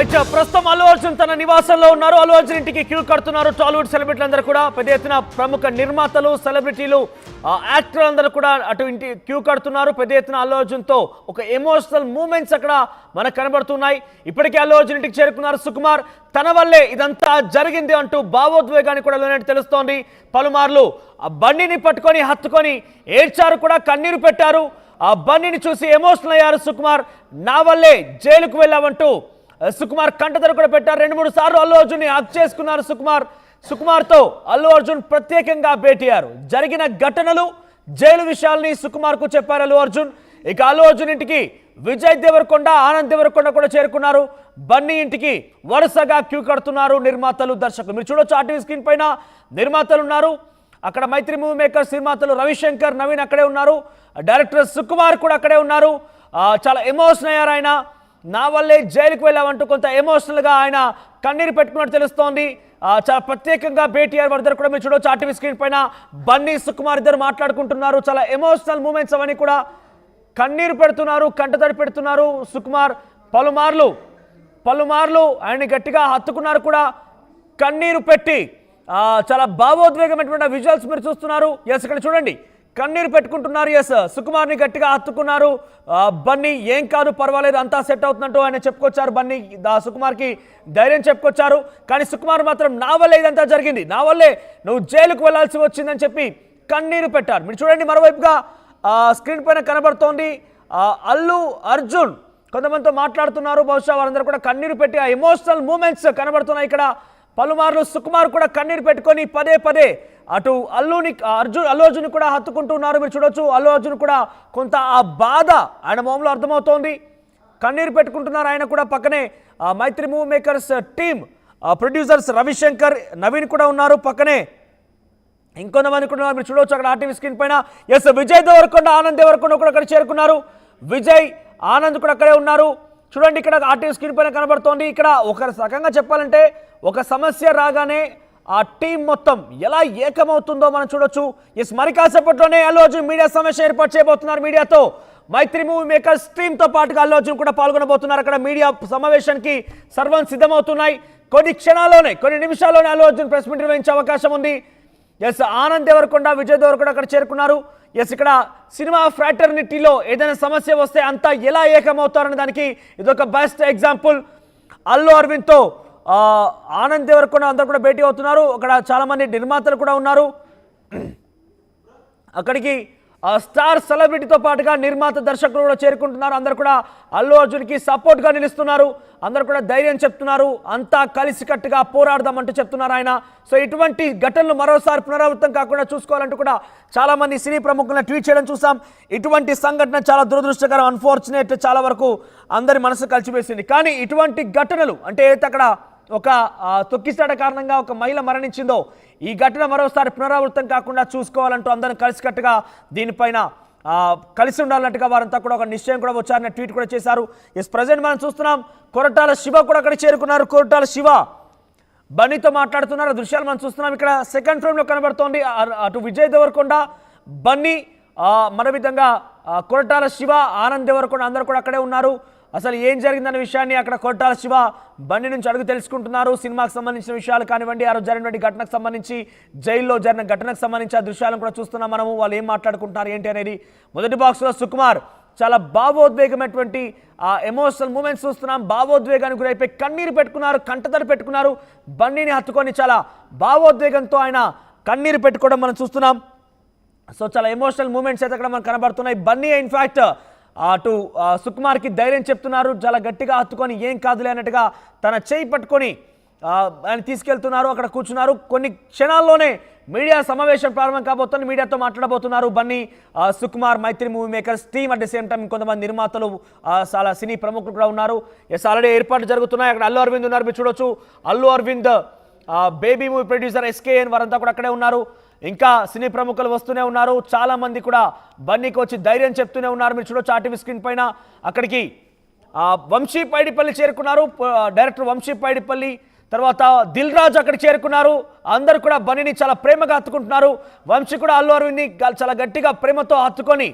Right ప్రస్తుతం అల్లు అర్జున్ తన నివాసంలో ఉన్నారు. అల్లు అర్జున్ ఇంటికి క్యూ కడుతున్నారు టాలీవుడ్ సెలబ్రిటీలు అందరూ కూడా. పెద్ద ఎత్తున ప్రముఖ నిర్మాతలు, సెలబ్రిటీలు, యాక్టర్లు అందరూ కూడా అటు ఇంటి క్యూ కడుతున్నారు. పెద్ద ఎత్తున అల్లు అర్జున్ తో ఒక ఎమోషనల్ మూమెంట్స్ అక్కడ మనకు కనబడుతున్నాయి. ఇప్పటికే అల్లు అర్జున్ ఇంటికి చేరుకున్నారు సుకుమార్. తన వల్లే ఇదంతా జరిగింది అంటూ భావోద్వేగాన్ని కూడా లోనట్టు తెలుస్తోంది. పలుమార్లు ఆ బండిని పట్టుకొని హత్తుకొని ఏడ్చారు కూడా, కన్నీరు పెట్టారు. ఆ బండిని చూసి ఎమోషనల్ అయ్యారు సుకుమార్. నా వల్లే జైలుకు వెళ్ళామంటూ సుకుమార్ కంటతడి కూడా పెట్టారు. 2-3 సార్లు అల్లు అర్జున్ ని హక్ చేసుకున్నారు సుకుమార్ తో అల్లు అర్జున్ ప్రత్యేకంగా భేటీయారు. జరిగిన ఘటనలు, జైలు విషయాల్ని సుకుమార్ కు చెప్పారు అల్లు అర్జున్. ఇక అల్లు అర్జున్ ఇంటికి విజయ్ దేవరకొండ, ఆనంద్ దేవరకొండ కూడా చేరుకున్నారు. బన్నీ ఇంటికి వరుసగా క్యూ కడుతున్నారు నిర్మాతలు, దర్శకులు. మీరు చూడొచ్చు ఆర్టీవీ స్క్రీన్ పైన నిర్మాతలు ఉన్నారు. అక్కడ మైత్రి మూవీ మేకర్స్ నిర్మాతలు రవిశంకర్, నవీన్ అక్కడే ఉన్నారు. డైరెక్టర్ సుకుమార్ కూడా అక్కడే ఉన్నారు. చాలా ఎమోషనల్ అయ్యారు ఆయన. నా వల్లే జైలుకు వెళ్ళామంటూ కొంత ఎమోషనల్గా ఆయన కన్నీరు పెట్టుకున్నట్టు తెలుస్తోంది. చాలా ప్రత్యేకంగా భేటీ అయ్యారు వారిద్దరు కూడా. మీరు చూడవచ్చు ఆర్టీవీ స్క్రీన్ పైన బన్నీ, సుకుమార్ ఇద్దరు మాట్లాడుకుంటున్నారు. చాలా ఎమోషనల్ మూమెంట్స్ అవన్నీ కూడా. కన్నీరు పెడుతున్నారు, కంటతడి పెడుతున్నారు సుకుమార్. పలుమార్లు ఆయన్ని గట్టిగా హత్తుకున్నారు కూడా, కన్నీరు పెట్టి. చాలా భావోద్వేగమైనటువంటి విజువల్స్ మీరు చూస్తున్నారు. ఎస్, ఇక్కడ చూడండి, కన్నీరు పెట్టుకుంటున్నారు. ఎస్, సుకుమార్ని గట్టిగా హత్తుకున్నారు. బన్నీ ఏం కాదు, పర్వాలేదు, అంతా సెట్ అవుతున్నట్టు ఆయన చెప్పుకొచ్చారు. బన్నీ సుకుమార్కి ధైర్యం చెప్పుకొచ్చారు. కానీ సుకుమార్ మాత్రం నా వల్లే ఇదంతా జరిగింది, నా వల్లే నువ్వు జైలుకు వెళ్లాల్సి వచ్చిందని చెప్పి కన్నీరు పెట్టారు. మీరు చూడండి, మరోవైపుగా స్క్రీన్ పైన కనబడుతోంది అల్లు అర్జున్ కొంతమందితో మాట్లాడుతున్నారు. బహుశా వారందరూ కూడా కన్నీరు పెట్టి ఆ ఎమోషనల్ మూమెంట్స్ కనబడుతున్నాయి ఇక్కడ. పలుమార్లు సుకుమార్ కూడా కన్నీరు పెట్టుకొని పదే అటు అల్లు అర్జున్ కూడా హత్తుకుంటున్నారు. మీరు చూడొచ్చు, అల్లు అర్జున్ కూడా కొంత ఆ బాధ ఆయన మొహంలో అర్థమవుతోంది. కన్నీరు పెట్టుకుంటున్నారు ఆయన కూడా. పక్కనే Mythri movie makers team producers Ravishankar, Naveen కూడా ఉన్నారు. పక్కనే ఇంకొంతమంది కూడా మీరు చూడవచ్చు అక్కడ ఆర్టీవీ స్క్రీన్ పైన. ఎస్, విజయ్ దేవరకొండ, ఆనంద్ దేవరకొండ కూడా అక్కడ చేరుకున్నారు. విజయ్, ఆనంద్ కూడా అక్కడే ఉన్నారు. చూడండి, ఇక్కడ ఆర్టీవీ స్క్రీన్ పైన కనబడుతోంది. ఇక్కడ ఒక రకంగా చెప్పాలంటే ఒక సమస్య రాగానే ఆ టీం మొత్తం ఎలా ఏకమవుతుందో మనం చూడొచ్చు. ఎస్, మరి కాసేపట్లోనే అల్లు అర్జున్ మీడియా సమావేశం ఏర్పాటు చేయబోతున్నారు. మీడియాతో మైత్రి మూవీ మేకర్స్ టీంతో పాటుగా అల్లు అర్జున్ కూడా పాల్గొనబోతున్నారు. అక్కడ మీడియా సమావేశానికి సర్వం సిద్ధమవుతున్నాయి. కొన్ని నిమిషాల్లోనే అల్లు అర్జున్ ప్రెస్ మీట్ నిర్వహించే అవకాశం ఉంది. ఎస్, ఆనంద్ దేవరకొండ, విజయ్ దేవరకొండ అక్కడ చేరుకున్నారు. ఎస్, ఇక్కడ సినిమా ఫ్రాటర్నిటీలో ఏదైనా సమస్య వస్తే అంతా ఎలా ఏకమవుతారనే దానికి ఇదొక బెస్ట్ ఎగ్జాంపుల్. అల్లు అరవింద్తో ఆనంద్ దేవరకొండ అందరూ కూడా భేటీ అవుతున్నారు. అక్కడ చాలామంది నిర్మాతలు కూడా ఉన్నారు. అక్కడికి స్టార్ సెలబ్రిటీతో పాటుగా నిర్మాత, దర్శకులు కూడా చేరుకుంటున్నారు. అందరూ కూడా అల్లు అర్జున్కి సపోర్ట్గా నిలుస్తున్నారు. అందరూ కూడా ధైర్యం చెప్తున్నారు. అంతా కలిసికట్టుగా పోరాడదామంటూ చెప్తున్నారు ఆయన. సో ఇటువంటి ఘటనలు మరోసారి పునరావృతం కాకుండా చూసుకోవాలంటూ కూడా చాలామంది సినీ ప్రముఖులను ట్వీట్ చేయడం చూసాం. ఇటువంటి సంఘటన చాలా దురదృష్టకరం, అన్ఫార్చునేట్, చాలా వరకు అందరి మనసు కలిసివేసింది. కానీ ఇటువంటి ఘటనలు అంటే ఏదైతే అక్కడ ఒక తొక్కిసాట కారణంగా ఒక మహిళ మరణించిందో, ఈ ఘటన మరోసారి పునరావృతం కాకుండా చూసుకోవాలంటూ అందరం కలిసికట్టుగా దీనిపైన కలిసి ఉండాలంటగా వారంతా కూడా ఒక నిశ్చయం కూడా వచ్చారని ట్వీట్ కూడా చేశారు. ఎస్, ప్రజెంట్ మనం చూస్తున్నాం కొరటాల శివ కూడా అక్కడ చేరుకున్నారు. కొరటాల శివ బన్నీతో మాట్లాడుతున్నారు. దృశ్యాలు మనం చూస్తున్నాం. ఇక్కడ సెకండ్ ఫ్రేమ్లో కనబడుతోంది. అటు విజయ్ దేవరకొండ, బన్నీ, మన విధంగా కొరటాల శివ, ఆనంద్ దేవరకొండ అందరూ కూడా అక్కడే ఉన్నారు. అసలు ఏం జరిగిందన్న విషయాన్ని అక్కడ కొరటాల శివ బండి నుంచి అడుగు తెలుసుకుంటున్నారు. సినిమాకి సంబంధించిన విషయాలు కానివ్వండి, ఆ రోజు జరిగినటువంటి ఘటనకు సంబంధించి, జైల్లో జరిగిన ఘటనకు సంబంధించి ఆ దృశ్యాలను కూడా చూస్తున్నాం మనము. వాళ్ళు ఏం మాట్లాడుకుంటున్నారు ఏంటి అనేది. మొదటి బాక్స్లో సుకుమార్ చాలా భావోద్వేగమైనటువంటి ఎమోషనల్ మూమెంట్స్ చూస్తున్నాం. భావోద్వేగానికి గురైపోయి కన్నీరు పెట్టుకున్నారు, కంటతడి పెట్టుకున్నారు. బండిని హత్తుకొని చాలా భావోద్వేగంతో ఆయన కన్నీరు పెట్టుకోవడం మనం చూస్తున్నాం. సో చాలా ఎమోషనల్ మూమెంట్స్ అయితే అక్కడ మనకు కనబడుతున్నాయి. బన్నీ ఇన్ఫ్యాక్ట్ అటు సుకుమార్కి ధైర్యం చెప్తున్నారు. చాలా గట్టిగా హత్తుకొని ఏం కాదులే అన్నట్టుగా తన చేయి పట్టుకొని ఆయన తీసుకెళ్తున్నారు. అక్కడ కూర్చున్నారు. కొన్ని క్షణాల్లోనే మీడియా సమావేశం ప్రారంభం కాబోతుంది. మీడియాతో మాట్లాడబోతున్నారు Bunny, Sukumar, Mythri movie makers team. At the same time కొంతమంది నిర్మాతలు, చాలా సినీ ప్రముఖులు కూడా ఉన్నారు. ఎస్, ఆల్రెడీ ఏర్పాట్లు జరుగుతున్నాయి. అక్కడ అల్లు అరవింద్ ఉన్నారు. మీరు చూడొచ్చు, Allu Aravind, baby movie producer SKN వారంతా కూడా అక్కడే ఉన్నారు. ఇంకా సినీ ప్రముఖులు వస్తూనే ఉన్నారు. చాలా మంది కూడా బన్నీకి వచ్చి ధైర్యం చెప్తూనే ఉన్నారు. మీరు చూడొచ్చు ఆర్టీవీ స్క్రీన్ పైన. అక్కడికి వంశీ పైడిపల్లి చేరుకున్నారు. డైరెక్టర్ వంశీ పైడిపల్లి, తర్వాత దిల్ రాజు అక్కడికి చేరుకున్నారు. అందరూ కూడా బన్నీని చాలా ప్రేమగా హత్తుకుంటున్నారు. వంశీ కూడా అల్లు అరవింద్ని చాలా గట్టిగా ప్రేమతో హత్తుకొని